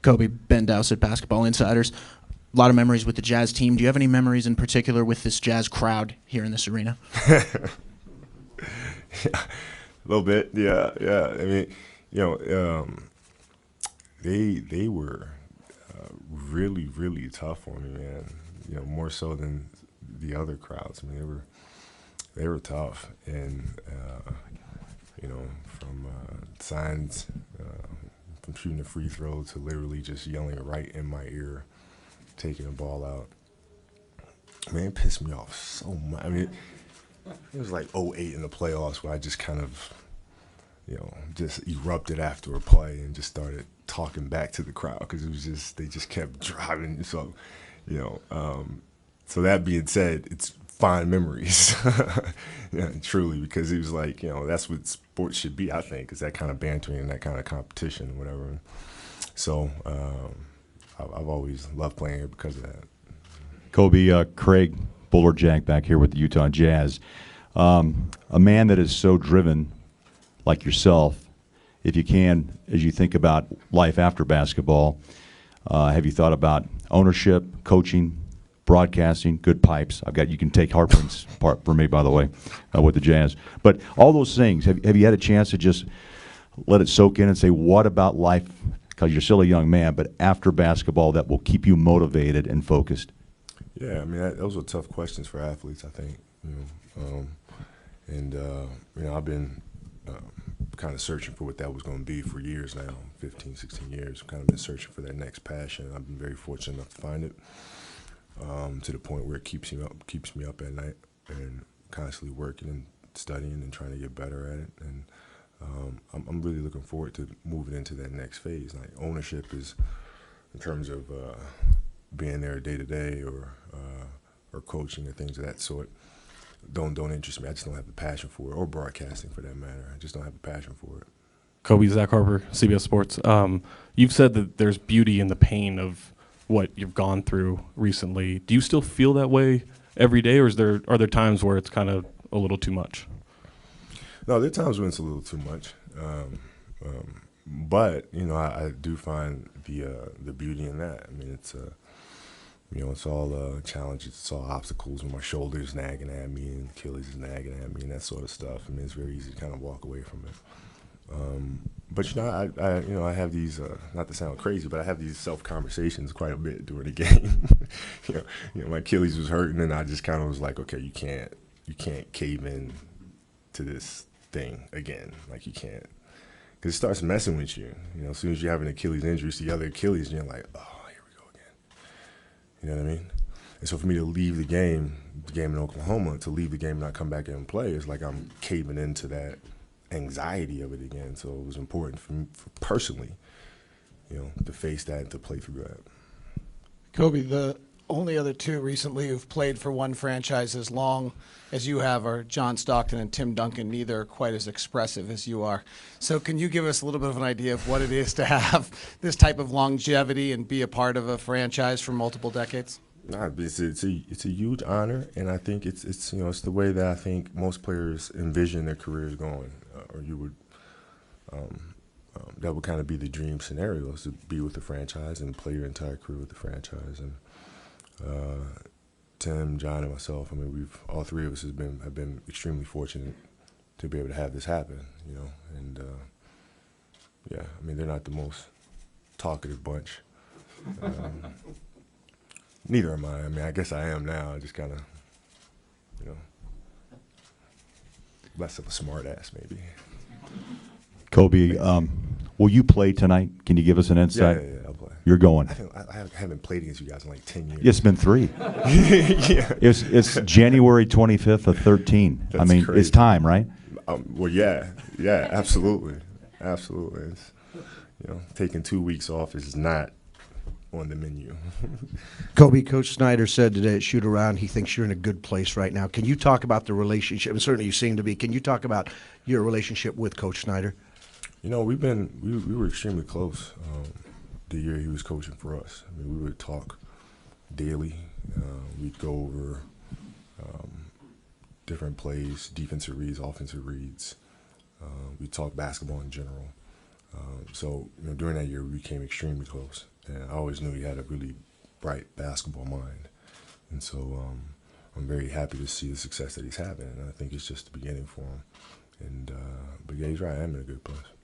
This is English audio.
Kobe, Ben Dowsett, Basketball Insiders. A lot of memories with the Jazz team. Do you have any memories in particular with this Jazz crowd here in this arena? Yeah, a little bit, yeah. I mean, they were really, really tough on me, man. More so than the other crowds. I mean, they were tough, and from signs, from shooting a free throw to literally just yelling right in my ear, taking the ball out. Man, it pissed me off so much. I mean, it was like '08 in the playoffs where I just kind of, just erupted after a play and just started talking back to the crowd because it was they just kept driving. So, so that being said, it's fond memories, yeah, truly, because it was like, that's what sports should be, I think, is that kind of bantering and that kind of competition and whatever. So I've always loved playing it because of that. Kobe, Craig Bolerjack back here with the Utah Jazz. A man that is so driven like yourself, if you can, as you think about life after basketball, have you thought about ownership, coaching, broadcasting, good pipes? You can take Harpring's part for me, by the way, with the Jazz. But all those things, have you had a chance to just let it soak in and say, what about life, because you're still a young man, but after basketball that will keep you motivated and focused? Yeah, I mean, those are tough questions for athletes, I think. I've been kind of searching for what that was going to be for years now, 15, 16 years. I've kind of been searching for that next passion. I've been very fortunate enough to find it, to the point where it keeps me up at night and constantly working and studying and trying to get better at it. And I'm really looking forward to moving into that next phase. Like, ownership is, in terms of being there day to day or coaching or things of that sort, don't interest me. I just don't have the passion for it, or broadcasting for that matter. I just don't have the passion for it. Kobe, Zach Harper, CBS Sports. You've said that there's beauty in the pain of what you've gone through recently. Do you still feel that way every day, or are there times where it's kind of a little too much? No, there are times when it's a little too much. But I do find the beauty in that. I mean, it's all challenges, it's all obstacles when my shoulder's nagging at me and Achilles is nagging at me and that sort of stuff. I mean, it's very easy to kind of walk away from it. But I have these, not to sound crazy, but I have these self-conversations quite a bit during the game. My Achilles was hurting, and I just kind of was like, okay, you can't cave in to this thing again. Like, you can't, because it starts messing with you. As soon as you have an Achilles injury, it's the other Achilles, and you're like, oh, here we go again. You know what I mean? And so for me to leave the game in Oklahoma, to leave the game and not come back in and play, it's like I'm caving into that anxiety of it again. So it was important for me personally, to face that and to play through that. Kobe, the only other two recently who've played for one franchise as long as you have are John Stockton and Tim Duncan. Neither are quite as expressive as you are. So can you give us a little bit of an idea of what it is to have this type of longevity and be a part of a franchise for multiple decades? It's a huge honor, and I think it's the way that I think most players envision their careers going, or you would. That would kind of be the dream scenario, is to be with the franchise and play your entire career with the franchise. And Tim, John, and myself, I mean, all three of us have been extremely fortunate to be able to have this happen, And yeah, I mean, they're not the most talkative bunch. Neither am I. I mean, I guess I am now. I just kind of, less of a smart ass, maybe. Kobe, will you play tonight? Can you give us an insight? Yeah, I'll play. You're going. I haven't played against you guys in like 10 years. It's been 3. Yeah. It's January 25th of 13. That's I mean, crazy. it's time, right? Well, yeah, absolutely. It's, taking 2 weeks off is not on the menu. Kobe, Coach Snyder said today at Shoot Around he thinks you're in a good place right now. Can you talk about the relationship? And certainly you seem to be. Can you talk about your relationship with Coach Snyder? We were extremely close the year he was coaching for us. I mean, we would talk daily. We'd go over different plays, defensive reads, offensive reads. We'd talk basketball in general. So during that year, we became extremely close. and I always knew he had a really bright basketball mind. And so I'm very happy to see the success that he's having, and I think it's just the beginning for him. And but yeah, he's right. I am in a good place.